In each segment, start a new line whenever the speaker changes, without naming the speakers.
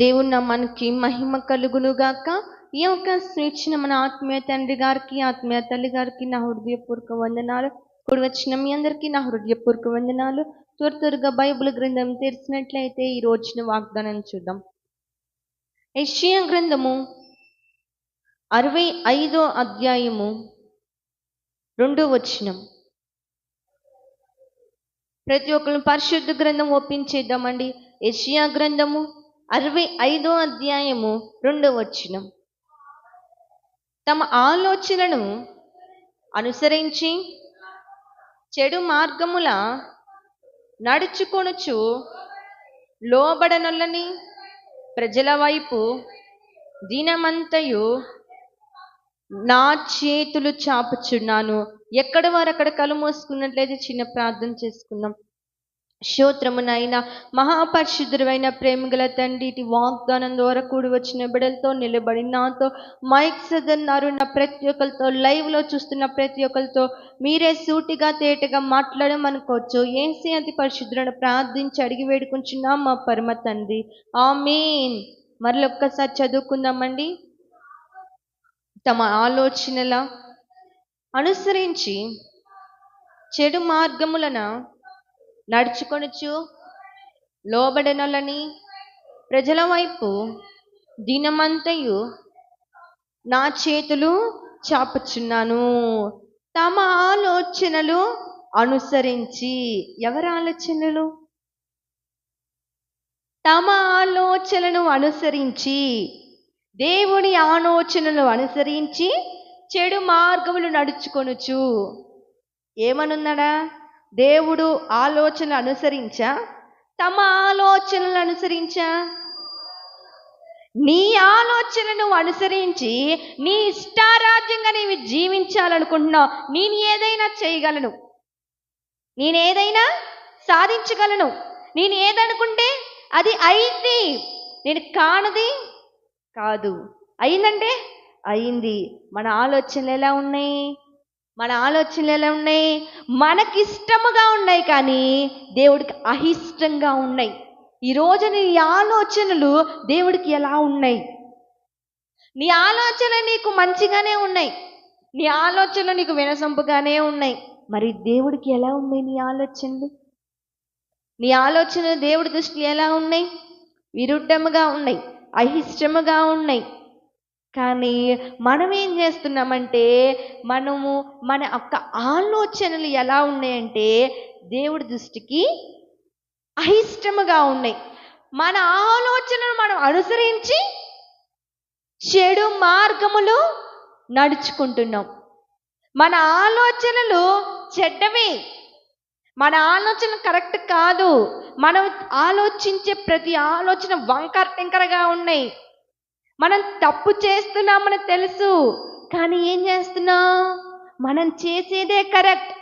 దేవుని నామానికి మహిమ కలుగునుగాక. ఈ యొక్క స్వేచ్ఛన మన ఆత్మీయ తండ్రి గారికి, ఆత్మీయ తల్లి గారికి నా హృదయపూర్వక వందనాలు. కూడి వచ్చిన మీ అందరికీ నా హృదయపూర్వక వందనాలు. త్వరగా బైబిల్ గ్రంథం తెరిచినట్లయితే ఈ రోజున వాగ్దానం చూద్దాం. యెషయా గ్రంథము 65వ అధ్యాయము 2వ వచనం. ప్రతి ఒక్కరు పరిశుద్ధ గ్రంథం ఓపెన్ చేద్దామండి. యెషయా గ్రంథము 65వ అధ్యాయము 2వ వచనం. తమ ఆలోచనలను అనుసరించి చెడు మార్గముల నడుచుకొనుచు లోబడనొల్లని ప్రజల వైపు దినమంతయు నా చేతులు చాపుచున్నాను. ఎక్కడ వారు అక్కడ కళ్ళు మూసుకున్నట్లయితే చిన్న ప్రార్థన చేసుకుందాం. స్తోత్రమునైనా మహాపరిశుద్ధుడైన ప్రేమగల తండ్రి, ఇటు వాగ్దానం ద్వారా కూడి వచ్చిన బిడ్డలతో నిలబడి నాతో మైక్ సదన్నారు నా ప్రతి ఒక్కరితో, లైవ్లో చూస్తున్న ప్రతి ఒక్కరితో మీరే సూటిగా తేటగా మాట్లాడమనుకోవచ్చు. ఏసీ అతి పరిశుద్ధులను ప్రార్థించి అడిగి వేడుకుంటున్నాం మా పరమ తండ్రి, ఆమేన్. మరొక్కసారి చదువుకుందామండి. తమ ఆలోచనల అనుసరించి చెడు మార్గములన నడుచుకొనుచు లోబడనొల్లని ప్రజల వైపు దినమంతయు నా చేతులు చాపుచున్నాను. తమ ఆలోచనలు అనుసరించి. ఎవరి ఆలోచనలు? తమ ఆలోచనలను అనుసరించి, దేవుని ఆలోచనలు అనుసరించి చెడు మార్గములు నడుచుకొనుచు. ఏమనున్నాడా? దేవుడు ఆలోచనలు అనుసరించా, తమ ఆలోచనలు అనుసరించా? నీ ఆలోచనను అనుసరించి నీ ఇష్టారాజ్యంగా నీవు జీవించాలనుకుంటున్నావు. నేను ఏదైనా చేయగలను, నేను ఏదైనా సాధించగలను, నేను ఏదనుకుంటే అది అయింది, నేను కానది కాదు. అయిందంటే అయింది. మన ఆలోచనలు ఎలా ఉన్నాయి? మన ఆలోచనలు ఎలా ఉన్నాయి? మనకిష్టముగా ఉన్నాయి, కానీ దేవుడికి అయిష్టంగా ఉన్నాయి. ఈరోజు నీ ఆలోచనలు దేవుడికి ఎలా ఉన్నాయి? నీ ఆలోచనలు నీకు మంచిగానే ఉన్నాయి, నీ ఆలోచనలు నీకు వినసొంపుగానే ఉన్నాయి. మరి దేవుడికి ఎలా ఉన్నాయి నీ ఆలోచనలు? నీ ఆలోచనలు దేవుడి దృష్టిలో ఎలా ఉన్నాయి? విరుద్ధముగా ఉన్నాయి, అయిష్టముగా ఉన్నాయి. కానీ మనం ఏం చేస్తున్నామంటే, మనము మన యొక్క ఆలోచనలు ఎలా ఉన్నాయంటే దేవుడి దృష్టికి అయిష్టముగా ఉన్నాయి. మన ఆలోచనలు మనం అనుసరించి చెడు మార్గములు నడుచుకుంటున్నాం. మన ఆలోచనలు చెడ్డవి, మన ఆలోచన కరెక్ట్ కాదు. మనం ఆలోచించే ప్రతి ఆలోచన వంకర టింకరగా ఉన్నాయి. మనం తప్పు చేస్తున్నామని తెలుసు, కానీ ఏం చేస్తున్నాం? మనం చేసేదే కరెక్ట్,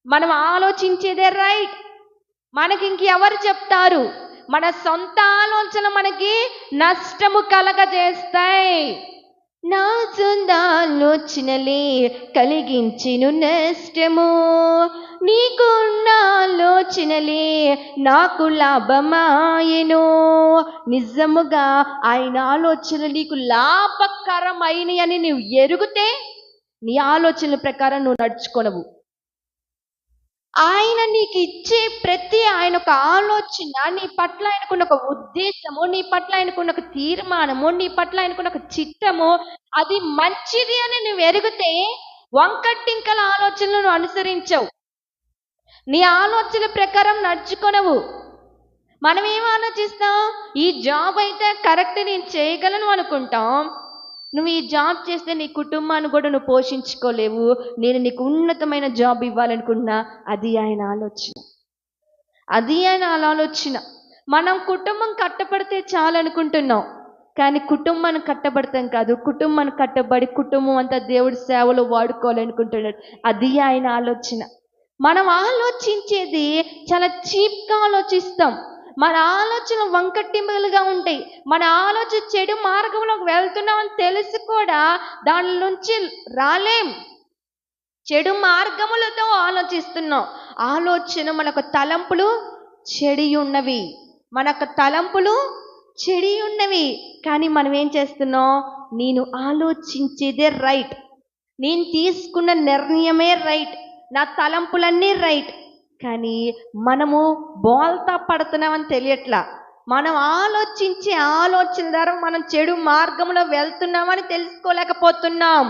మనం ఆలోచించేదే రైట్. మనకి ఇంకెవరు చెప్తారు? మన సొంత ఆలోచన మనకి నష్టము కలగజేస్తాయి. నా సొంత ఆలోచనలే కలిగించెను నష్టము, నీకున్న ఆలోచనలే నాకు లాభమాయెను. నిజముగా ఆయన ఆలోచనలు నీకు లాభకరమైనవి అని నువ్వు ఎరిగితే నీ ఆలోచనల ప్రకారం నువ్వు నడుచుకోనవు. ఆయన నీకు ఇచ్చే ప్రతి ఆయన ఒక ఆలోచన, నీ పట్ల ఆయనకున్న ఒక ఉద్దేశము, నీ పట్ల ఆయనకున్న ఒక తీర్మానము, నీ పట్ల ఆయనకున్న ఒక చిత్తము, అది మంచిది అని నువ్వు ఎరిగితే వంకట్టింకల ఆలోచనలు నువ్వు అనుసరించవు, నీ ఆలోచన ప్రకారం నడుచుకొనవు. మనం ఏం ఆలోచిస్తాం? ఈ జాబ్ అయితే కరెక్ట్, నేను చేయగలను అనుకుంటాం. నువ్వు ఈ జాబ్ చేస్తే నీ కుటుంబాన్ని కూడా నువ్వు పోషించుకోలేవు, నేను నీకు ఉన్నతమైన జాబ్ ఇవ్వాలనుకున్నా. అది ఆయన ఆలోచన, అది ఆయన ఆలోచన. మనం కుటుంబం కట్టబడితే చాలనుకుంటున్నాం, కానీ కుటుంబాన్ని కట్టబడతాం కాదు. కుటుంబాన్ని కట్టబడి కుటుంబం అంతా దేవుడి సేవలో వాడుకోవాలనుకుంటున్నాడు. అది ఆయన ఆలోచన. మనం ఆలోచించేది చాలా చీప్గా ఆలోచిస్తాం. మన ఆలోచన వంకటింపులుగా ఉంటాయి. మన ఆలోచన చెడు మార్గంలోకి వెళ్తున్నామని తెలిసి కూడా దాని నుంచి రాలేం. చెడు మార్గములతో ఆలోచిస్తున్నాం. ఆలోచన మనకు తలంపులు చెడి ఉన్నవి, మనకు తలంపులు చెడి ఉన్నవి. కానీ మనం ఏం చేస్తున్నాం? నేను ఆలోచించేదే రైట్, నేను తీసుకున్న నిర్ణయమే రైట్, నా తలంపులన్నీ రైట్. కానీ మనము బోల్తా పడుతున్నామని తెలియట్లా. మనం ఆలోచించే ఆలోచన ద్వారా మనం చెడు మార్గంలో వెళ్తున్నామని తెలుసుకోలేకపోతున్నాం.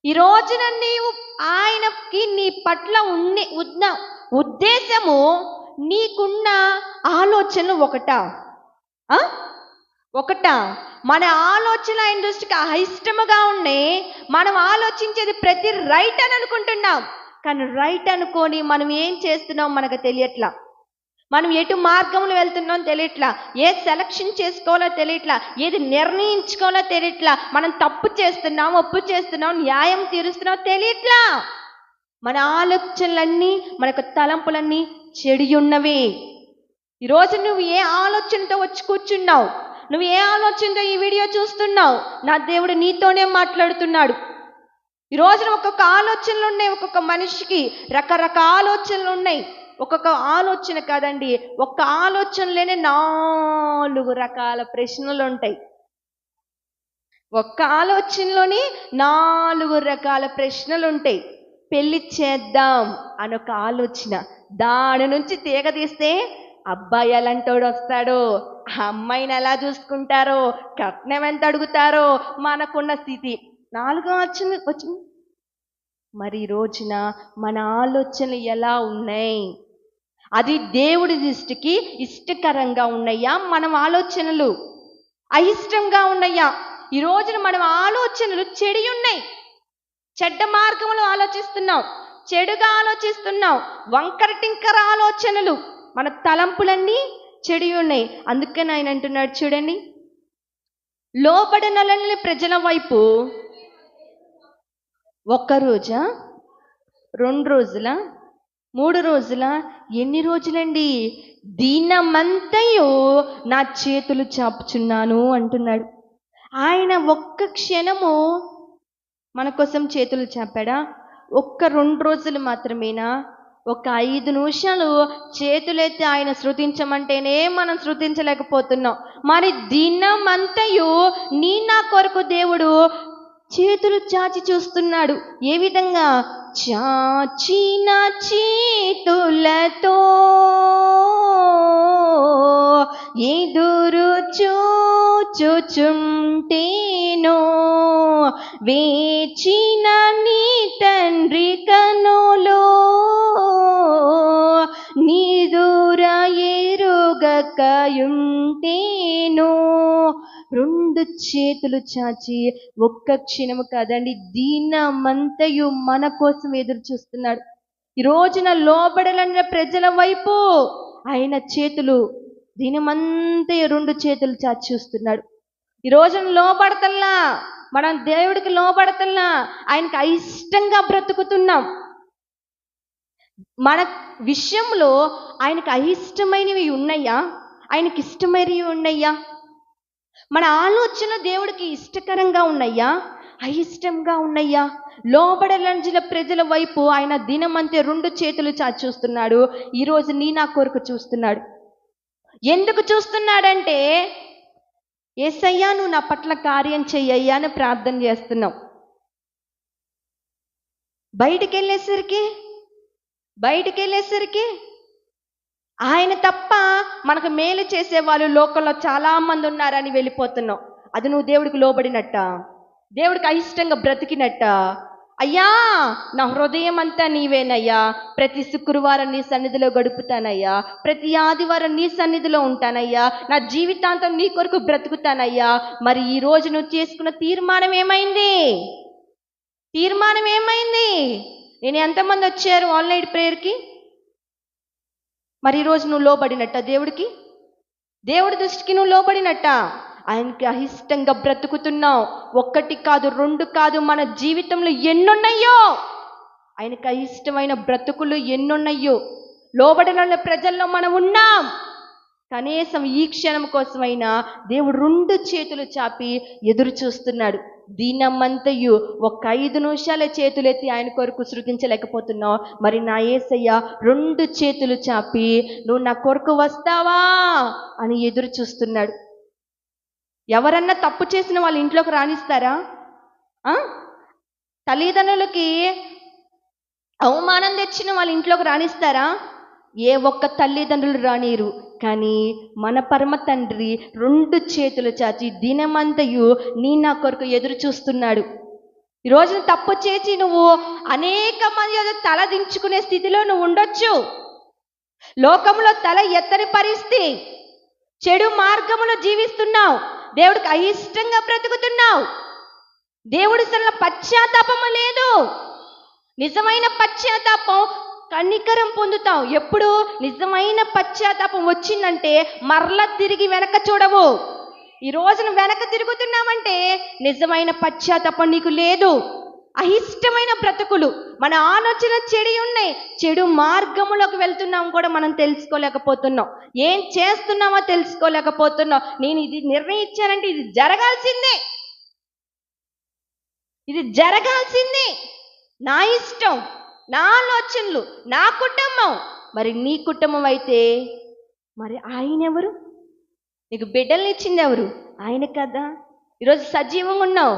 ఈ రోజున నీవు ఆయనకి నీ పట్ల ఉన్న ఉద్దేశము, నీకున్న ఆలోచనలు ఒకటా? మన ఆలోచన ఆయన దృష్టికి అయిష్టముగా ఉన్నాయి. మనం ఆలోచించేది ప్రతి రైట్ అని అనుకుంటున్నాం. కానీ రైట్ అనుకొని మనం ఏం చేస్తున్నాం మనకు తెలియట్లా. మనం ఎటు మార్గంలో వెళ్తున్నాం తెలియట్లా, ఏది సెలక్షన్ చేసుకోవాలో తెలియట్లా, ఏది నిర్ణయించుకోవాలో తెలియట్లా. మనం తప్పు చేస్తున్నాం, ఒప్పు చేస్తున్నాం, న్యాయం తీరుస్తున్నాం తెలియట్లా. మన ఆలోచనలన్నీ, మనకు తలంపులన్నీ చెడి ఉన్నవి. ఈరోజు నువ్వు ఏ ఆలోచనతో వచ్చి కూర్చున్నావు? నువ్వు ఏ ఆలోచనతో ఈ వీడియో చూస్తున్నావు? నా దేవుడు నీతోనే మాట్లాడుతున్నాడు. ఈ రోజున ఒక్కొక్క ఆలోచనలు ఉన్నాయి. ఒక్కొక్క మనిషికి రకరకాల ఆలోచనలు ఉన్నాయి. ఒక్కొక్క ఆలోచన కాదండి, ఒక్క ఆలోచనలోనే 4 రకాల ప్రశ్నలు ఉంటాయి. ఒక్క ఆలోచనలోని 4 రకాల ప్రశ్నలు ఉంటాయి. పెళ్లి చేద్దాం అనొక ఆలోచన, దాని నుంచి తీగ తీస్తే అబ్బాయి ఎలాంటోడు వస్తాడో, అమ్మాయిని ఎలా చూసుకుంటారో, కట్నం ఎంత అడుగుతారో, మనకున్న స్థితి, 4 ఆలోచనలు వచ్చింది. మరి ఈ రోజున మన ఆలోచనలు ఎలా ఉన్నాయి? అది దేవుడి దృష్టికి ఇష్టకరంగా ఉన్నాయా? మనం ఆలోచనలు అయిష్టంగా ఉన్నాయా? ఈ రోజున మనం ఆలోచనలు చెడి ఉన్నాయి. చెడ్డ మార్గంలో ఆలోచిస్తున్నాం, చెడుగా ఆలోచిస్తున్నాం, వంకర టింకర ఆలోచనలు, మన తలంపులన్నీ చెడి ఉన్నాయి. అందుకని ఆయన అంటున్నాడు చూడండి, లోబడిన ప్రజల వైపు 1 రోజా, 2 రోజుల, 3 రోజుల, ఎన్ని రోజులండి? దినమంతయు నా చేతులు చాపుచున్నాను అంటున్నాడు. ఆయన ఒక్క క్షణము మన కోసం చేతులు చాపాడా? 2 రోజులు మాత్రమేనా? 5 నిమిషాలు చేతులెత్తి ఆయన శృతించమంటేనే మనం శృతించలేకపోతున్నాం. మరి దినమంతయు నా కొరకు దేవుడు చేతులు చాచి చూస్తున్నాడు. ఏ విధంగా? చాచిన చేతులతో ఎదురు చూచుచుంటేనో, వేచిన నీ తండ్రి కనులో నీదుర ఎరుగకయుంటేనో. 2 చేతులు చాచి ఒక్క క్షణము కాదండి, దీనమంతయు మన కోసం ఎదురు చూస్తున్నాడు. ఈ రోజున లోబడలన్న ప్రజల వైపు ఆయన చేతులు దీనమంతయు 2 చేతులు చాచి చూస్తున్నాడు. ఈ రోజున లోబడతల్లా, మనం దేవుడికి లోబడతల్లా, ఆయనకి అయిష్టంగా బ్రతుకుతున్నాం. మన విషయంలో ఆయనకు అయిష్టమైనవి ఉన్నాయా? ఆయనకి ఇష్టమైనవి ఉన్నాయా? మన ఆలోచన దేవుడికి ఇష్టకరంగా ఉన్నాయా? అయిష్టంగా ఉన్నాయా? లోబడలంజల ప్రజల వైపు ఆయన దినమంతే 2 చేతులు చాచి చూస్తున్నాడు. ఈరోజు నా కొరకు చూస్తున్నాడు. ఎందుకు చూస్తున్నాడంటే, యేసయ్యా నువ్వు నా పట్ల కార్యం చెయ్యయ్యా అని ప్రార్థన చేస్తున్నావు. బయటికి వెళ్ళేసరికి ఆయన తప్ప మనకు మేలు చేసేవాళ్ళు లోకంలో చాలా మంది ఉన్నారని వెళ్ళిపోతున్నావు. అది నువ్వు దేవుడికి లోబడినట్ట? దేవుడికి అయిష్టంగా బ్రతికినట్ట? అయ్యా నా హృదయం అంతా నీవేనయ్యా, ప్రతి శుక్రవారం నీ సన్నిధిలో గడుపుతానయ్యా, ప్రతి ఆదివారం నీ సన్నిధిలో ఉంటానయ్యా, నా జీవితాంతం నీ కొరకు బ్రతుకుతానయ్యా. మరి ఈ రోజు నువ్వు చేసుకున్న తీర్మానం ఏమైంది? నేను ఎంతమంది వచ్చారు ఆన్లైన్ ప్రేయర్కి? మరి ఈరోజు నువ్వు లోబడినట్ట దేవుడికి? దేవుడి దృష్టికి నువ్వు లోబడినట్ట? ఆయనకి అయిష్టంగా బ్రతుకుతున్నావు. 1 కాదు, 2 కాదు, మన జీవితంలో ఎన్నున్నాయో ఆయనకి అయిష్టమైన బ్రతుకులు ఎన్నున్నాయో. లోబడిన ప్రజల్లో మనం ఉన్నాం. కనీసం ఈ క్షణం కోసమైనా దేవుడు 2 చేతులు చాపి ఎదురు చూస్తున్నాడు. దీనమంతయు 5 నిమిషాలే చేతులెత్తి ఆయన కొరకు శృతించలేకపోతున్నావు. మరి నా యేసయ్య 2 చేతులు చాపి నువ్వు నా కొరకు వస్తావా అని ఎదురు చూస్తున్నాడు. ఎవరన్నా తప్పు చేసిన వాళ్ళ ఇంట్లోకి రానిస్తారా? తల్లిదండ్రులకి అవమానం తెచ్చిన వాళ్ళ ఇంట్లోకి రానిస్తారా? ఏ ఒక్క తల్లిదండ్రులు రానిరు. కానీ మన పరమ తండ్రి 2 చేతులు చాచి దినమంతయు నీ నా కొరకు ఎదురు చూస్తున్నాడు. ఈరోజు తప్పు చేసి నువ్వు అనేక మంది తల దించుకునే స్థితిలో నువ్వు ఉండొచ్చు. లోకంలో తల ఎత్తని పరిస్థితి, చెడు మార్గములో జీవిస్తున్నావు, దేవుడికి అయిష్టంగా బ్రతుకుతున్నావు, దేవుడి సరళ పశ్చాత్తాపము లేదు. నిజమైన పశ్చాత్తాపం కనికరం పొందుతావు. ఎప్పుడు నిజమైన పశ్చాత్తాపం వచ్చిందంటే మరలా తిరిగి వెనక చూడవు. ఈ రోజున వెనక తిరుగుతున్నామంటే నిజమైన పశ్చాత్తాపం నీకు లేదు. అయిష్టమైన బ్రతుకులు, మన ఆలోచన చెడు ఉన్నాయి, చెడు మార్గములోకి వెళ్తున్నాం కూడా మనం తెలుసుకోలేకపోతున్నాం. ఏం చేస్తున్నామో తెలుసుకోలేకపోతున్నాం. నేను ఇది నిర్ణయించానంటే ఇది జరగాల్సిందే, ఇది జరగాల్సిందే, నా ఇష్టం, నా ఆలోచనలు, నా కుటుంబం. మరి నీ కుటుంబం అయితే మరి ఆయన ఎవరు? నీకు బిడ్డల్ని ఇచ్చింది ఎవరు? ఆయన కదా. ఈరోజు సజీవంగా ఉన్నావు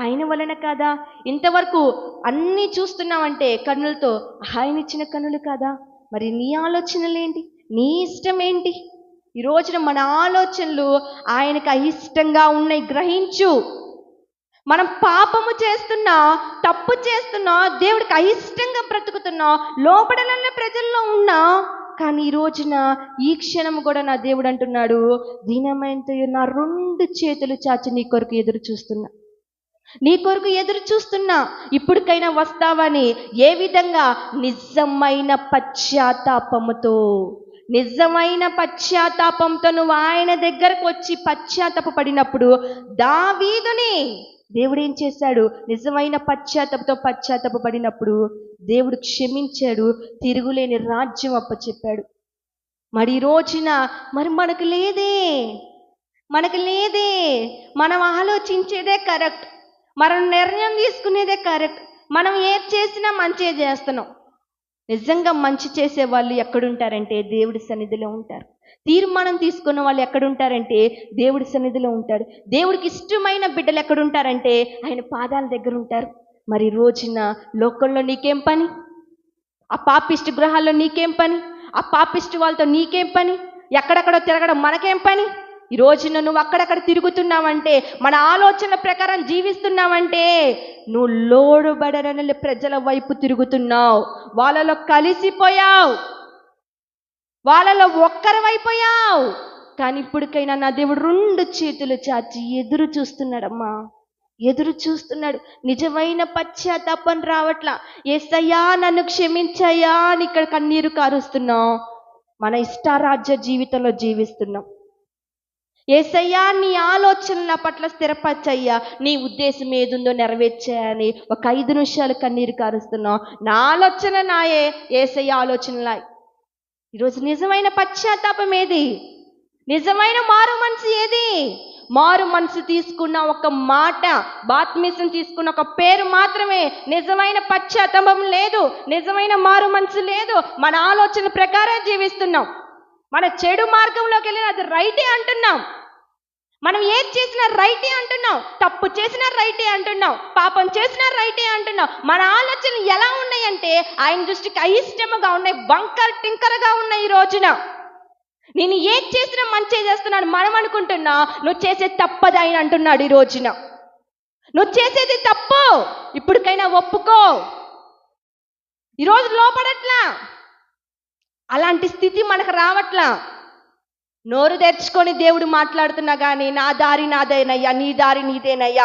ఆయన వలన కాదా? ఇంతవరకు అన్నీ చూస్తున్నావంటే కన్నులతో ఆయన ఇచ్చిన కన్నులు కాదా? మరి నీ ఆలోచనలు ఏంటి? నీ ఇష్టం ఏంటి? ఈ రోజున మన ఆలోచనలు ఆయనకు అయిష్టంగా ఉన్నాయి, గ్రహించు. మనం పాపము చేస్తున్నా, తప్పు చేస్తున్నా, దేవుడికి అయిష్టంగా బ్రతుకుతున్నా, లోపడలన్న ప్రజల్లో ఉన్నా. కానీ ఈ రోజున ఈ క్షణం కూడా నా దేవుడు అంటున్నాడు, దినమంతయు నా 2 చేతులు చాచి నీ కొరకు ఎదురు చూస్తున్నా, నీ కొరకు ఎదురు చూస్తున్నా. ఇప్పటికైనా వస్తావని. ఏ విధంగా? నిజమైన పశ్చాత్తాపముతో, నిజమైన పశ్చాత్తాపంతో నువ్వు ఆయన దగ్గరకు వచ్చి పశ్చాత్తాపడినప్పుడు దావీదుని దేవుడు ఏం చేశాడు? నిజమైన పశ్చాత్తాపడినప్పుడు దేవుడు క్షమించాడు, తిరుగులేని రాజ్యం అప్పచెప్పాడు. మరి ఈ రోజున మరి మనకు లేదే, మనం ఆలోచించేదే కరెక్ట్, మనం నిర్ణయం తీసుకునేదే కరెక్ట్, మనం ఏది చేసినా మంచిగా చేస్తున్నాం. నిజంగా మంచి చేసే వాళ్ళు ఎక్కడుంటారంటే దేవుడి సన్నిధిలో ఉంటారు. తీర్మానం తీసుకున్న వాళ్ళు ఎక్కడుంటారంటే దేవుడి సన్నిధిలో ఉంటారు. దేవుడికి ఇష్టమైన బిడ్డలు ఎక్కడుంటారంటే ఆయన పాదాల దగ్గర ఉంటారు. మరి రోజున లోకంలో నీకేం పని? ఆ పాపిష్టి గృహాల్లో నీకేం పని? ఆ పాపిష్టి వాళ్ళతో నీకేం పని? ఎక్కడెక్కడో తిరగడం మనకేం పని? ఈ రోజున నువ్వు అక్కడక్కడ తిరుగుతున్నావంటే, మన ఆలోచన ప్రకారం జీవిస్తున్నావంటే నువ్వు లోడుబడని ప్రజల వైపు తిరుగుతున్నావు. వాళ్ళలో కలిసిపోయావు, వాళ్ళలో ఒక్కరివైపోయావు. కానీ ఇప్పటికైనా నా దేవుడు 2 చేతులు చాచి ఎదురు చూస్తున్నాడమ్మా, ఎదురు చూస్తున్నాడు. నిజమైన పశ్చాత్తాపం రావట్లా. యేసయ్యా నన్ను క్షమించయ్యా అని ఇక్కడ కన్నీరు కారుస్తున్నాం. మన ఇష్టారాజ్య జీవితంలో జీవిస్తున్నాం. యేసయ్యా నీ ఆలోచనల పట్ల స్థిరపరచయ్యా, నీ ఉద్దేశం ఏదుందో నెరవేర్చాయని ఒక 5 నిమిషాలు కన్నీరు కారుస్తున్నాం. నా ఆలోచన నాయే, యేసయ్య ఆలోచనలా. ఈరోజు నిజమైన పశ్చాత్తాపం ఏది? నిజమైన మారు మనసు ఏది? మారు మనసు తీసుకున్న ఒక మాట, బాప్తిసం తీసుకున్న ఒక పేరు మాత్రమే. నిజమైన పశ్చాత్తాపం లేదు, నిజమైన మారు మనసు లేదు. మన ఆలోచన ప్రకారం జీవిస్తున్నాం. మన చెడు మార్గంలోకి వెళ్ళిన అది రైటే అంటున్నాం. మనం ఏది చేసినా రైటే అంటున్నాం, తప్పు చేసినా రైటే అంటున్నాం, పాపం చేసినా రైటే అంటున్నాం. మన ఆలోచనలు ఎలా ఉన్నాయంటే ఆయన దృష్టికి అయిష్టముగా ఉన్నాయి, వంకర టింకరగా ఉన్నాయి. ఈ రోజున నేను ఏది చేసినా మంచి చేస్తున్నాను మనం అనుకుంటున్నా, నువ్వు చేసే తప్పది ఆయన అంటున్నాడు. ఈ రోజున నువ్వు చేసేది తప్పు, ఇప్పటికైనా ఒప్పుకో. ఈరోజు లోపడట్లా, అలాంటి స్థితి మనకు రావట్లా. నోరు తెరుచుకొని దేవుడు మాట్లాడుతున్నా కానీ నా దారి నాదేనయ్యా, నీ దారి నీదేనయ్యా.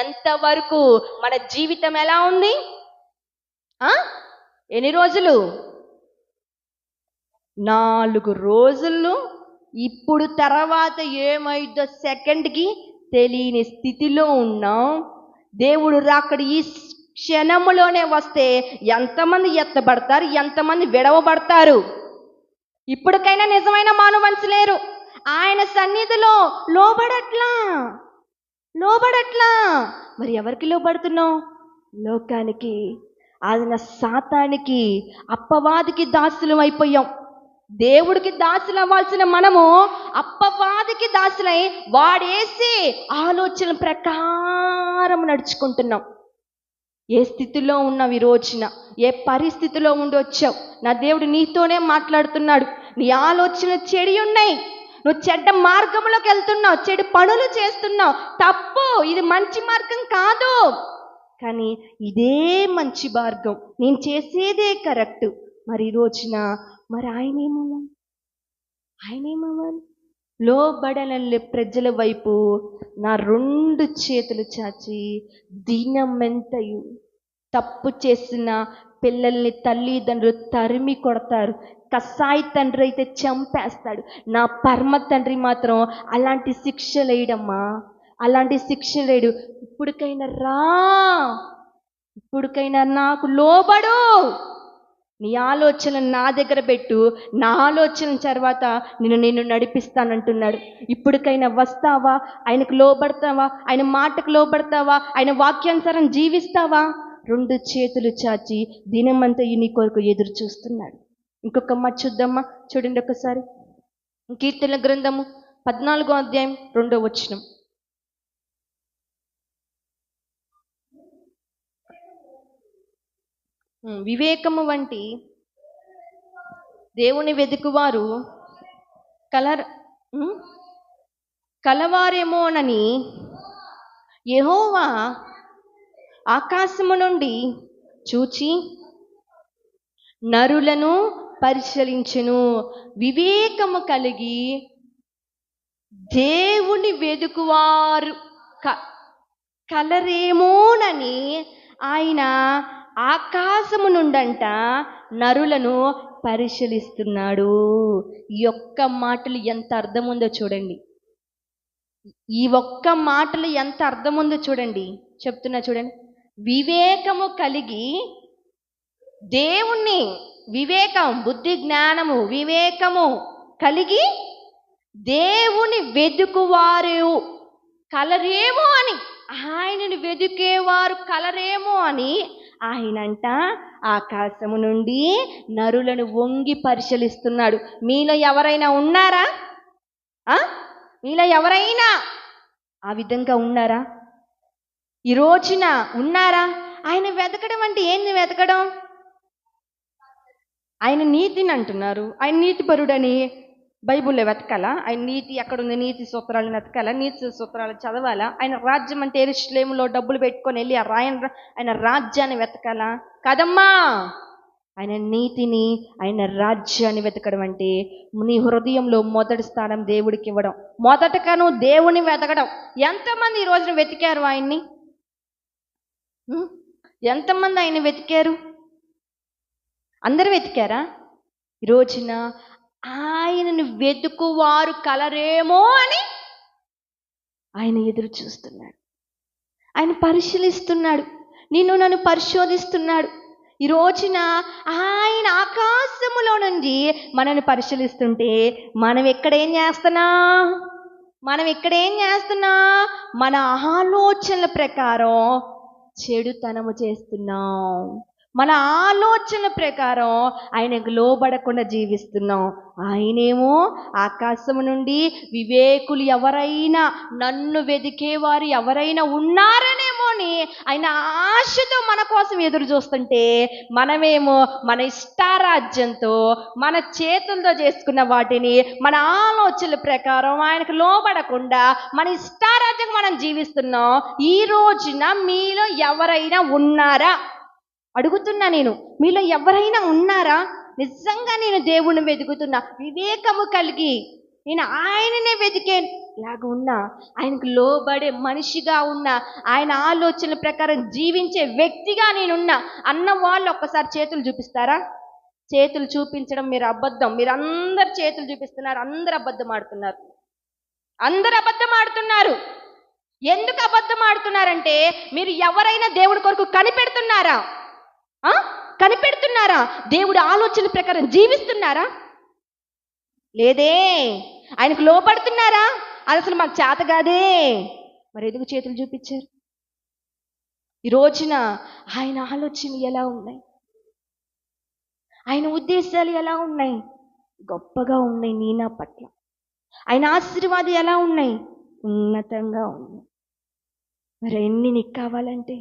ఎంతవరకు మన జీవితం ఎలా ఉంది? ఎన్ని రోజులు? 4 రోజులు. ఇప్పుడు తర్వాత ఏమైందో సెకండ్కి తెలియని స్థితిలో ఉన్నాం. దేవుడు రాకడ ఈ క్షణములోనే వస్తే ఎంతమంది ఎత్తబడతారు, ఎంతమంది విడవబడతారు? ఇప్పటికైనా నిజమైన మానవంశ లేరు. ఆయన సన్నిధిలో లోబడట్లా. మరి ఎవరికి లోబడుతున్నావు? లోకానికి, ఆయన సాతానికి, అప్పవాదికి దాసులం అయిపోయాం. దేవుడికి దాసులు అవ్వాల్సిన మనము అప్పవాదికి దాసులై వాడేసే ఆలోచన ప్రకారం నడుచుకుంటున్నాం. ఏ స్థితిలో ఉన్నావు ఈ రోజున, ఏ పరిస్థితిలో ఉండి వచ్చావు, నా దేవుడు నీతోనే మాట్లాడుతున్నాడు. నీ ఆలోచన చెడి ఉన్నాయి, నువ్వు చెడ్డ మార్గంలోకి వెళ్తున్నావు, చెడు పనులు చేస్తున్నావు, తప్పు, ఇది మంచి మార్గం కాదు. కానీ ఇదే మంచి మార్గం, నేను చేసేదే కరెక్ట్. మరి ఈ రోజున మరి ఆయనేమవ్వాలి? లోబడనల్లే ప్రజల వైపు నా 2 చేతులు చాచి దినమెంతయు తప్పు చేసిన పిల్లల్ని తల్లిదండ్రులు తరిమి కొడతారు, కసాయి తండ్రి అయితే చంపేస్తాడు, నా పరమ తండ్రి మాత్రం అలాంటి శిక్ష లేడమ్మా, అలాంటి శిక్ష లేడు. ఇప్పుడుకైనా నాకు లోబడు, నీ ఆలోచన నా దగ్గర పెట్టు, నా ఆలోచన తర్వాత నేను నడిపిస్తానంటున్నాడు. ఇప్పటికైనా వస్తావా? ఆయనకు లోబడతావా? ఆయన మాటకు లోబడతావా? ఆయన వాక్యానుసారం జీవిస్తావా? 2 చేతులు చాచి దినమంతా నీ కొరకు ఎదురు చూస్తున్నాడు. ఇంకొక మాట చూద్దామా, చూడండి ఒకసారి. కీర్తన గ్రంథము 14వ అధ్యాయం 2వ వచనం. వివేకము వంటి దేవుని వెదుకువారు కలవారేమోనని యెహోవా ఆకాశము నుండి చూచి నరులను పరిశీలించును. వివేకము కలిగి దేవుని వెదుకువారు కలరేమోనని ఆయన ఆకాశము నుండంట నరులను పరిశీలిస్తున్నాడు. ఈ ఒక్క మాటలు ఎంత అర్థం ఉందో చూడండి. ఈ ఒక్క మాటలు ఎంత అర్థం ఉందో చూడండి. చెప్తున్నా చూడండి. వివేకము కలిగి దేవుణ్ణి, వివేకం, బుద్ధి, జ్ఞానము, వివేకము కలిగి దేవుని వెదుకువారు కలరేమో అని, ఆయనను వెదుకేవారు కలరేమో అని ఆయనంట ఆకాశము నుండి నరులను వంగి పరిశీలిస్తున్నాడు. మీలో ఎవరైనా ఉన్నారా? మీలో ఎవరైనా ఆ విధంగా ఉన్నారా? ఈ రోజున ఉన్నారా? ఆయన వెతకడం అంటే ఏంది? వెతకడం, ఆయన నీతిని అంటున్నారు, ఆయన నీతిపరుడని బైబుల్లో వెతకాలా? ఆయన నీతి ఎక్కడుంది? నీతి సూత్రాలను వెతకాలా? నీతి సూత్రాలు చదవాలా? ఆయన రాజ్యం అంటే యెరూషలేములో డబ్బులు పెట్టుకొని వెళ్ళి ఆయన రాజ్యాన్ని వెతకాలా? కదమ్మా. ఆయన నీతిని, ఆయన రాజ్యాన్ని వెతకడం అంటే నీ హృదయంలో మొదటి స్థానం దేవుడికి ఇవ్వడం. మొదటగా నువ్వు దేవుని వెతకడం. ఎంతమంది ఈ రోజున వెతికారు ఆయన్ని? ఎంతమంది ఆయన వెతికారు? అందరూ వెతికారా? ఈ రోజున ఆయనను వెతుకువారు కలరేమో అని ఆయన ఎదురు చూస్తున్నాడు. ఆయన పరిశీలిస్తున్నాడు, నన్ను పరిశోధిస్తున్నాడు. ఈ రోజున ఆయన ఆకాశములో నుండి మనల్ని పరిశీలిస్తుంటే మనం ఇక్కడేం చేస్తున్నా? మన ఆలోచనల ప్రకారం చెడుతనము చేస్తున్నాం. మన ఆలోచన ప్రకారం ఆయనకు లోబడకుండా జీవిస్తున్నాం. ఆయనేమో ఆకాశము నుండి వివేకులు ఎవరైనా, నన్ను వెదికేవారు ఎవరైనా ఉన్నారనేమో అని ఆయన ఆశతో మన కోసం ఎదురు చూస్తుంటే, మనమేమో మన ఇష్టారాజ్యంతో, మన చేతులతో చేసుకున్న వాటిని, మన ఆలోచనల ప్రకారం ఆయనకు లోబడకుండా మన ఇష్టారాజ్యం మనం జీవిస్తున్నాం. ఈ రోజున మీలో ఎవరైనా ఉన్నారా? అడుగుతున్నా నేను, మీలో ఎవరైనా ఉన్నారా? నిజంగా నేను దేవుణ్ణి వెతుకుతున్నా, వివేకము కలిగి నేను ఆయననే వెతికేలాగా ఉన్నా, ఆయనకు లోబడే మనిషిగా ఉన్నా, ఆయన ఆలోచనల ప్రకారం జీవించే వ్యక్తిగా నేనున్నా అన్న వాళ్ళు ఒక్కసారి చేతులు చూపిస్తారా? చేతులు చూపించడం మీరు అబద్ధం. మీరు అందరు చేతులు చూపిస్తున్నారు, అందరు అబద్ధం ఆడుతున్నారు. ఎందుకు అబద్ధం ఆడుతున్నారంటే, మీరు ఎవరైనా దేవుడి కొరకు కనిపెడుతున్నారా? దేవుడి ఆలోచన ప్రకారం జీవిస్తున్నారా? లేదే. ఆయనకు లోపడుతున్నారా? అది అసలు మాకు చేత కాదే. మరి ఎందుకు చేతులు చూపించారు? ఈ రోజున ఆయన ఆలోచనలు ఎలా ఉన్నాయి? ఆయన ఉద్దేశాలు ఎలా ఉన్నాయి? గొప్పగా ఉన్నాయి నీ నా పట్ల. ఆయన ఆశీర్వాదాలు ఎలా ఉన్నాయి? ఉన్నతంగా ఉన్నాయి. మరి ఎన్ని నీకు కావాలంటే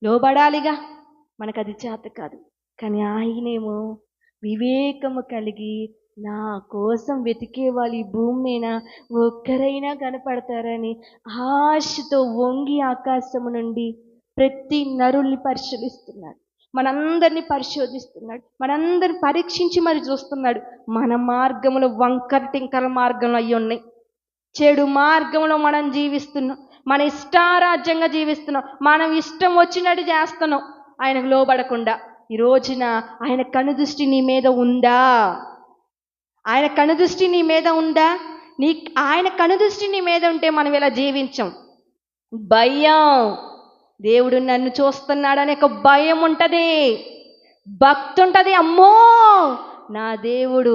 లోబడాలిగా. మనకు అది చేత కాదు. కానీ ఆయనేమో వివేకము కలిగి నా కోసం వెతికే వాళ్ళు ఈ భూమి మీద ఒక్కరైనా కనపడతారని ఆశతో వంగి ఆకాశము నుండి ప్రతి నరుల్ని పరిశీలిస్తున్నాడు. మనందరినీ పరిశోధిస్తున్నాడు. మనందరిని పరీక్షించి మరి చూస్తున్నాడు. మన మార్గంలో వంకర టింకర మార్గంలో అయ్యి ఉన్నాయి. చెడు మార్గంలో మనం జీవిస్తున్నాం. మన ఇష్టారాజ్యంగా జీవిస్తున్నాం. మనం ఇష్టం వచ్చినట్టు చేస్తున్నాం ఆయనకు లోబడకుండా. ఈ రోజున ఆయన కనుదృష్టి నీ మీద ఉందా? ఆయన కనుదృష్టి నీ మీద ఉందా? ఆయన కనుదృష్టి నీ మీద ఉంటే మనం ఇలా జీవించం. భయం, దేవుడు నన్ను చూస్తున్నాడనే ఒక భయం ఉంటుంది, భక్తి ఉంటుంది. అమ్మో, నా దేవుడు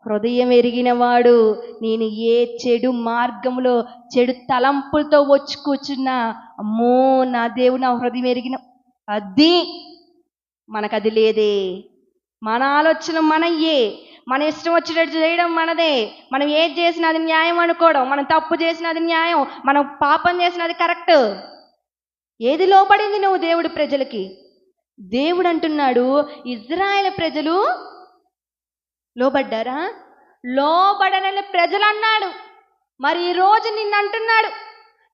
హృదయం ఎరిగినవాడు. నేను ఏ చెడు మార్గంలో చెడు తలంపులతో వచ్చి కూర్చున్నా, అమ్మో నా దేవుడు నా హృదయం ఎరిగిన. అది మనకది లేదే. మన ఆలోచన మనయ్యే, మన ఇష్టం వచ్చినట్టు చేయడం మనదే. మనం ఏది చేసినా అది న్యాయం అనుకోవడం, మనం తప్పు చేసినా అది న్యాయం, మనం పాపం చేసినా అది కరెక్ట్. ఏది లోబడింది నువ్వు దేవుడి ప్రజలకి? దేవుడు అంటున్నాడు, ఇజ్రాయేల్ ప్రజలు లోబడ్డారా? లోబడనని ప్రజలు అన్నాడు. మరి ఈరోజు నిన్ను అంటున్నాడు,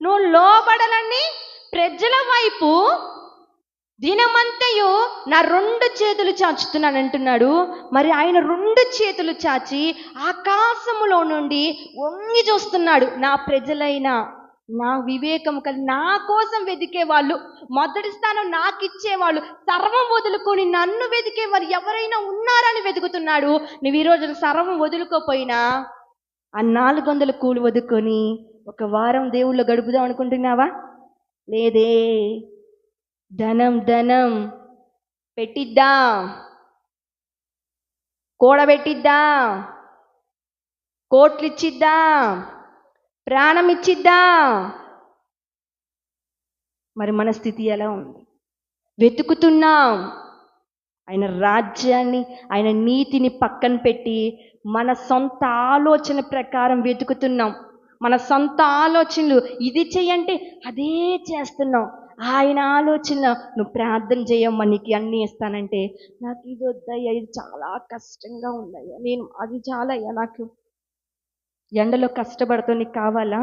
నువ్వు లోబడనని ప్రజల వైపు దినమంతయు నా 2 చేతులు చాచుతున్నాను అంటున్నాడు. మరి ఆయన 2 చేతులు చాచి ఆకాశములో నుండి వంగి చూస్తున్నాడు. నా ప్రజలైన, నా వివేకము కలిగి నా కోసం వెతికే వాళ్ళు, మొదటి స్థానం నాకు ఇచ్చేవాళ్ళు, సర్వం వదులుకొని నన్ను వెతికే వారు ఎవరైనా ఉన్నారని వెతుకుతున్నాడు. నువ్వు ఈరోజు సర్వం వదులుకోపోయినా ఆ 400 కూలి వదుకొని ఒక వారం దేవుళ్ళు గడుపుదాం అనుకుంటున్నావా? లేదే. ధనం పెట్టిద్దాం, కూడబెట్టిద్దాం, కోట్లు ఇచ్చిద్దాం, ప్రాణం ఇచ్చిద్దాం. మరి మన స్థితి ఎలా ఉంది? వెతుకుతున్నాం ఆయన రాజ్యాన్ని, ఆయన నీతిని పక్కన పెట్టి మన సొంత ఆలోచన ప్రకారం వెతుకుతున్నాం. మన సొంత ఆలోచనలు, ఇది చెయ్యంటే అదే చేస్తున్నాం. ఆయన ఆలోచన, నువ్వు ప్రార్థన చేయమ్మా నీకు అన్నీ ఇస్తానంటే, నాకు ఇది వద్దయ్యా, ఇది చాలా కష్టంగా ఉందయ్యా, నేను అది చాలయ్యా, నాకు ఎండలో కష్టపడతావు నీకు కావాలా?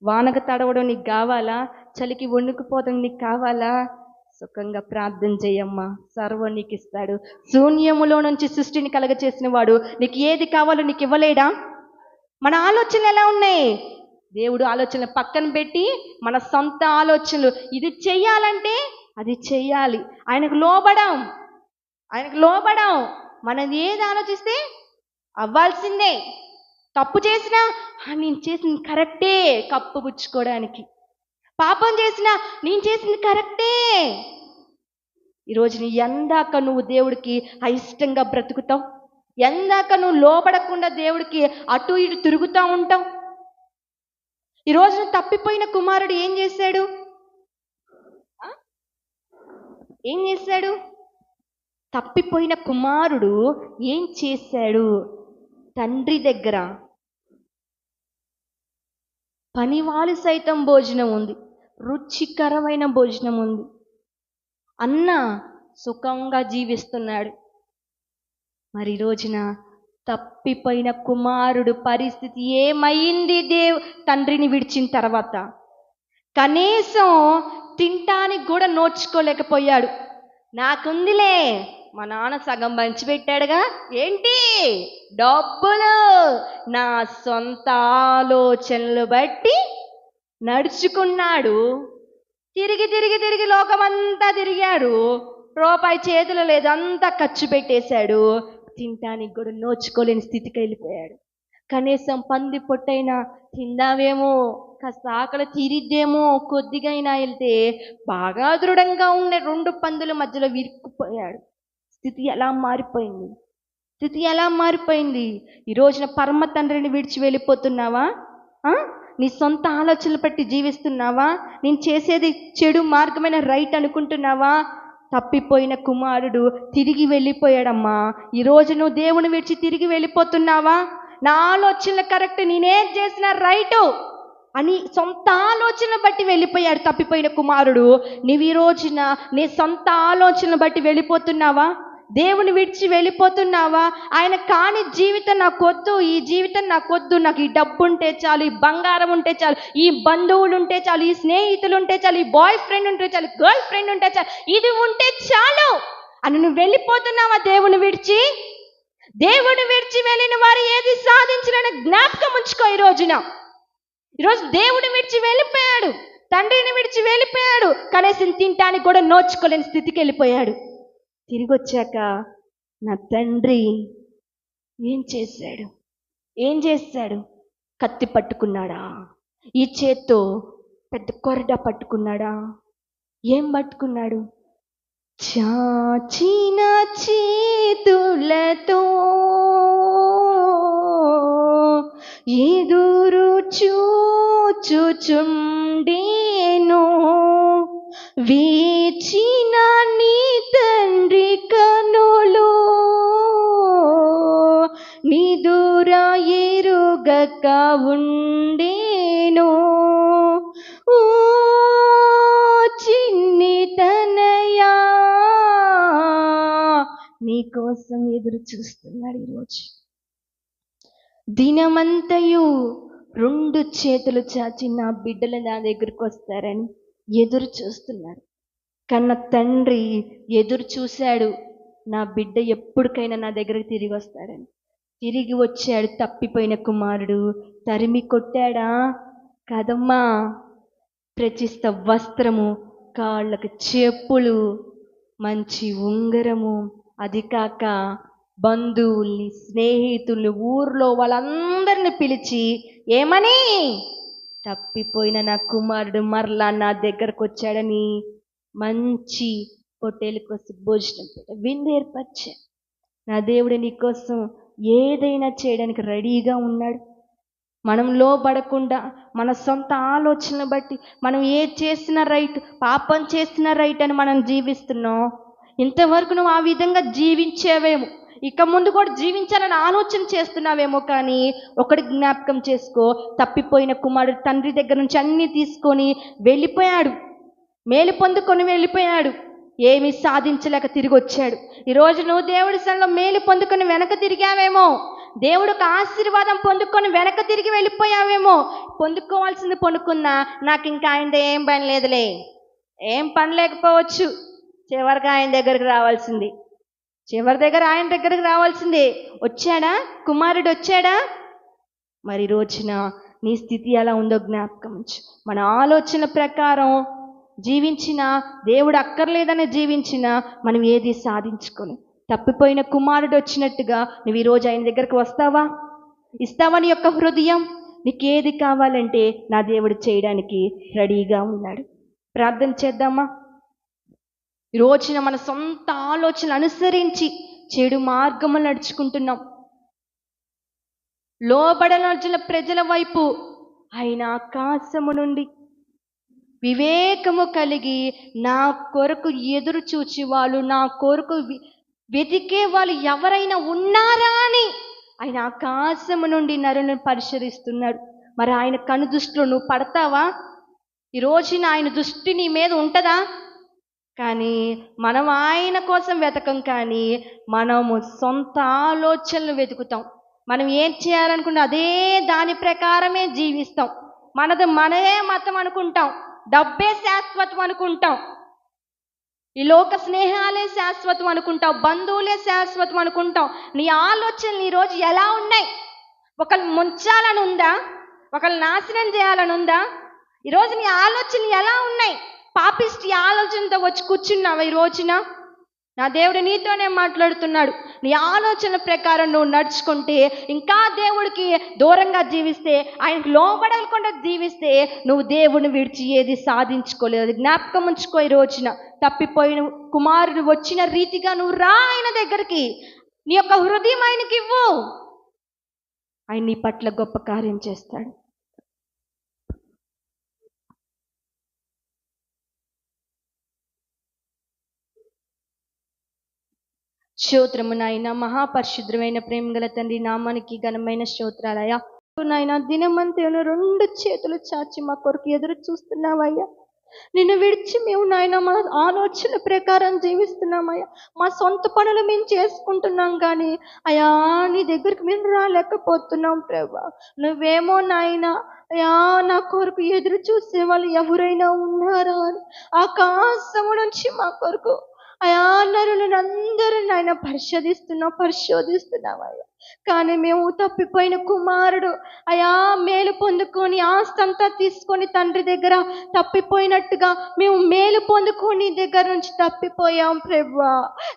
వానకు తడవడం నీకు కావాలా? చలికి వణుకుపోవడం నీకు కావాలా? సుఖంగా ప్రార్థన చేయమ్మా, సర్వం నీకు ఇస్తాడు. శూన్యములో నుంచి సృష్టిని కలగచేసిన వాడు నీకు ఏది కావాలో నీకు ఇవ్వలేడా? మన ఆలోచనలు ఎలా ఉన్నాయి? దేవుడు ఆలోచనలు పక్కన పెట్టి మన సొంత ఆలోచనలు, ఇది చెయ్యాలంటే అది చెయ్యాలి. ఆయనకు లోబడం. మనం ఏది ఆలోచిస్తే అవ్వాల్సిందే. తప్పు చేసినా నేను చేసింది కరెక్టే కప్పు పుచ్చుకోవడానికి, పాపం చేసినా నేను చేసింది కరెక్టే. ఈరోజు నీ ఎందాక నువ్వు దేవుడికి అయిష్టంగా బ్రతుకుతావు? ఎందాక నువ్వు లోబడకుండా దేవుడికి అటు ఇటు తిరుగుతూ ఉంటావు? ఈరోజు తప్పిపోయిన కుమారుడు ఏం చేశాడు? తప్పిపోయిన కుమారుడు ఏం చేశాడు? తండ్రి దగ్గర పనివాళ్ళు సైతం భోజనం ఉంది, రుచికరమైన భోజనం ఉంది, అన్న సుఖంగా జీవిస్తున్నాడు. మరి రోజున తప్పిపోయిన కుమారుడు పరిస్థితి ఏమైంది? తండ్రిని విడిచిన తర్వాత కనీసం తింటానికి కూడా నోచుకోలేకపోయాడు. నాకుందిలే, మా నాన్న సగం పంచిపెట్టాడుగా, ఏంటి డబ్బులు, నా సొంత ఆలోచనలు బట్టి నడుచుకున్నాడు. తిరిగి లోకమంతా తిరిగాడు, రూపాయి చేతులు లేదు, అంతా ఖర్చు పెట్టేశాడు. తినటానికి కూడా నోచుకోలేని స్థితికి వెళ్ళిపోయాడు. కనీసం పంది పొట్టైనా తిందావేమో, కాస్త ఆకలి తీరిద్దేమో, కొద్దిగా అయినా వెళ్తే బాగా దృఢంగా ఉండే 2 పందుల మధ్యలో విరుక్కుపోయాడు. స్థితి ఎలా మారిపోయింది? ఈ రోజున పరమ తండ్రిని విడిచి వెళ్ళిపోతున్నావా? నీ సొంత ఆలోచనలు బట్టి జీవిస్తున్నావా? నేను చేసేది చెడు మార్గమైన రైట్ అనుకుంటున్నావా? తప్పిపోయిన కుమారుడు తిరిగి వెళ్ళిపోయాడమ్మా. ఈరోజు నువ్వు దేవుని విడిచి తిరిగి వెళ్ళిపోతున్నావా? నా ఆలోచనలు కరెక్ట్, నేనేం చేసినా రైటు అని సొంత ఆలోచన బట్టి వెళ్ళిపోయాడు తప్పిపోయిన కుమారుడు. నువ్వు ఈ రోజున నీ సొంత ఆలోచనలు బట్టి వెళ్ళిపోతున్నావా? దేవుని విడిచి వెళ్ళిపోతున్నావా? ఆయన కాని జీవితం నాకొద్దు, ఈ జీవితం నాకొద్దు, నాకు ఈ డబ్బు ఉంటే చాలు, ఈ బంగారం ఉంటే చాలు, ఈ బంధువులు ఉంటే చాలు, ఈ స్నేహితులు ఉంటే చాలు, ఈ బాయ్ ఫ్రెండ్ ఉంటే చాలు, గర్ల్ ఫ్రెండ్ ఉంటే చాలు, ఇది ఉంటే చాలు అని నువ్వు వెళ్ళిపోతున్నావా దేవుని విడిచి? దేవుని విడిచి వెళ్ళిన వారు ఏది సాధించలేని జ్ఞాపకం ఉంచుకో. ఈరోజు దేవుని విడిచి వెళ్ళిపోయాడు, తండ్రిని విడిచి వెళ్ళిపోయాడు, కనీసం తినటానికి కూడా నోచుకోలేని స్థితికి వెళ్ళిపోయాడు. తిరిగి వచ్చాక నా తండ్రి ఏం చేశాడు? కత్తి పట్టుకున్నాడా? ఈ చేత్తో పెద్ద కొరడా పట్టుకున్నాడా? ఏం పట్టుకున్నాడు? చాచిన చేతులతో ఎదురు చూచుచుండేను, వేచిన నీ తండ్రి కనులు నిదుర ఎరుగక ఉండేను. ఓ చిన్ని తనయా, నీకోసం ఎదురు చూస్తున్నాడు. ఈరోజు దినమంతయు 2 చేతులు చాచి నా బిడ్డలు నా దగ్గరికి వస్తారని ఎదురు చూస్తున్నాడు. కన్న తండ్రి ఎదురు చూశాడు, నా బిడ్డ ఎప్పటికైనా నా దగ్గరికి తిరిగి వస్తాడని. తిరిగి వచ్చాడు. తప్పిపోయిన కుమారుడు తరిమి కొట్టాడా? కాదమ్మా. ప్రచిష్ట వస్త్రము, కాళ్ళకు చెప్పులు, మంచి ఉంగరము, అది కాక బంధువుల్ని, స్నేహితుల్ని, ఊర్లో వాళ్ళందరిని పిలిచి ఏమని? తప్పిపోయిన నా కుమారుడు మరలా నా దగ్గరకు వచ్చాడని మంచి హోటల్కి వచ్చి భోజనం విందు ఏర్పరిచా. నా దేవుడు నీకోసం ఏదైనా చేయడానికి రెడీగా ఉన్నాడు. మనం లోబడకుండా మన సొంత ఆలోచనలు బట్టి మనం ఏది చేసినా రైట్, పాపం చేసినా రైట్ అని మనం జీవిస్తున్నాం. ఇంతవరకు నువ్వు ఆ విధంగా జీవించేవేమో, ఇక ముందు కూడా జీవించాలని ఆలోచన చేస్తున్నావేమో. కానీ ఒకటి జ్ఞాపకం చేసుకో, తప్పిపోయిన కుమారుడు తండ్రి దగ్గర నుంచి అన్నీ తీసుకొని వెళ్ళిపోయాడు, మేలు పొందుకొని వెళ్ళిపోయాడు, ఏమీ సాధించలేక తిరిగి వచ్చాడు. ఈరోజు నువ్వు దేవుడి సన్నిధిలో మేలు పొందుకొని వెనక తిరిగావేమో, దేవుడికి ఆశీర్వాదం పొందుకొని వెనక తిరిగి వెళ్ళిపోయావేమో. పొందుకోవాల్సింది పొందుకున్నా, నాకు ఇంకా ఆయనతో ఏం పని లేదులే, ఏం పని లేకపోవచ్చు, చివరికి ఆయన దగ్గరికి రావాల్సింది, ఆయన దగ్గరికి రావాల్సిందే. వచ్చాడా కుమారుడు? వచ్చాడా? మరి రోజున నీ స్థితి ఎలా ఉందో జ్ఞాపకం ఉంచు. మన ఆలోచన ప్రకారం జీవించినా, దేవుడు అక్కర్లేదని జీవించినా మనం ఏది సాధించుకొని, తప్పిపోయిన కుమారుడు వచ్చినట్టుగా నువ్వు ఈరోజు ఆయన దగ్గరికి వస్తావా? ఇస్తావా నీ యొక్క హృదయం? నీకు ఏది కావాలంటే నా దేవుడు చేయడానికి రెడీగా ఉన్నాడు. ప్రార్థన చేద్దామా? ఈరోజున మన సొంత ఆలోచనలు అనుసరించి చెడు మార్గములు నడుచుకుంటున్నాం. లోబడనర్జుల ప్రజల వైపు ఆయన ఆకాశము నుండి వివేకము కలిగి నా కొరకు ఎదురు చూచి వాళ్ళు, నా కొరకు వెతికే వాళ్ళు ఎవరైనా ఉన్నారా అని ఆయన ఆకాశము నుండి నరులను పరిశీలిస్తున్నాడు. మరి ఆయన కను దృష్టిలో నువ్వు పడతావా? ఈరోజున ఆయన దృష్టి నీ మీద ఉంటుందా? కానీ మనం ఆయన కోసం వెతకం, కానీ మనము సొంత ఆలోచనలు వెతుకుతాం. మనం ఏం చేయాలనుకుంటే అదే దాని ప్రకారమే జీవిస్తాం. మనదే మతం అనుకుంటాం, డబ్బే శాశ్వతం అనుకుంటాం, ఈ లోక స్నేహాలే శాశ్వతం అనుకుంటాం, బంధువులే శాశ్వతం అనుకుంటాం. నీ ఆలోచనలు ఈరోజు ఎలా ఉన్నాయి? ఒకళ్ళు ముంచాలని ఉందా? ఒకళ్ళు నాశనం చేయాలని ఉందా? ఈరోజు నీ ఆలోచనలు ఎలా ఉన్నాయి? పాపిష్టి ఆలోచనతో వచ్చి కూర్చున్నావా? ఈ రోజున నా దేవుడు నీతోనే మాట్లాడుతున్నాడు. నీ ఆలోచన ప్రకారం నువ్వు నడుచుకుంటే, ఇంకా దేవుడికి దూరంగా జీవిస్తే, ఆయనకు లోబడకుండా జీవిస్తే నువ్వు దేవుడిని విడిచి ఏది సాధించుకోలేదు. జ్ఞాపకం ఉంచుకో. ఈ రోజున తప్పిపోయిన కుమారుడు వచ్చిన రీతిగా నువ్వు రా ఆయన దగ్గరికి, నీ యొక్క హృదయం ఆయనకి ఇవ్వు. ఆయన నీ పట్ల గొప్ప కార్యం చేస్తాడు. స్తోత్రము నాయన, మహాపరిశుద్రమైన ప్రేమ గల తండ్రి, నామానికి ఘనమైన స్తోత్రాలయ్యా. నాయన దినమంతా రెండు చేతులు చాచి మా కొరకు ఎదురు చూస్తున్నావయ్యా. నిన్ను విడిచి మేము నాయన మా ఆలోచన ప్రకారం జీవిస్తున్నామయ్యా. మా సొంత పనులు మేము చేసుకుంటున్నాం కానీ అయ్యా నీ దగ్గరికి మేము రాలేకపోతున్నాం ప్రభా. నువ్వేమో నాయన అయ్యా నా కొరకు ఎదురు చూసే వాళ్ళు ఎవరైనా ఉన్నారా అని ఆకాశము నుంచి మా కొరకు అయా నరులను అందరూ నాయన పరిశోధిస్తున్నావయ్యా. కానీ మేము తప్పిపోయిన కుమారుడు అయా మేలు పొందుకొని ఆస్తంతా తీసుకొని తండ్రి దగ్గర తప్పిపోయినట్టుగా మేము మేలు పొందుకొని దగ్గర నుంచి తప్పిపోయాం ప్రభువా.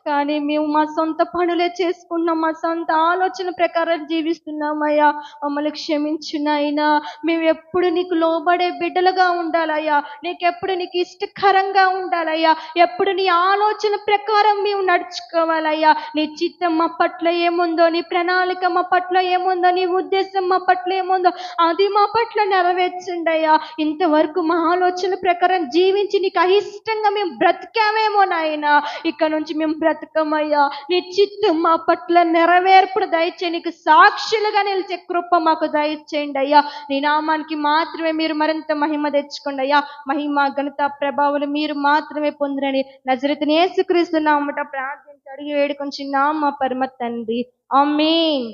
కానీ మేము మా సొంత పనులే చేసుకుంటున్నాం, మా సొంత ఆలోచన ప్రకారం జీవిస్తున్నామయ్యా. మమ్మల్ని క్షమించునైనా. మేము ఎప్పుడు నీకు లోబడే బిడ్డలుగా ఉండాలయ్యా. నీకెప్పుడు నీకు ఇష్టకరంగా ఉండాలయ్యా. ఎప్పుడు నీ ఆలోచన ప్రకారం మేము నడుచుకోవాలయ్యా. నీ చిత్తం మా పట్ల ఏముందో, నీ ప్రణాళిక మా పట్ల ఏముందో, నీ ఉద్దేశం మా పట్ల ఏముందో అది మా పట్ల నెరవేర్చండి అయ్యా. ఇంతవరకు మా ఆలోచన ప్రకారం జీవించి నీకు అయిష్టంగా మేము బ్రతికామేమో నాయన, ఇక్కడ నుంచి మేము బ్రతకమయ్యా. నీ చిత్తం మా పట్ల నెరవేర్పుడు దయచే, నీకు సాక్షులుగా నిలిచే కృప మాకు దయచేయండి అయ్యా. నీ నామానికి మాత్రమే మీరు మరింత మహిమ తెచ్చుకోండి అయ్యా. మహిమ ఘనత ప్రభావాలు మీరు మాత్రమే పొందిరని నజరేతుని యేసుక్రీస్తు నామమున ప్రార్థించి అడిగి వేడుకొంచున్నాము మా పరమ తండ్రి. ఆమేన్.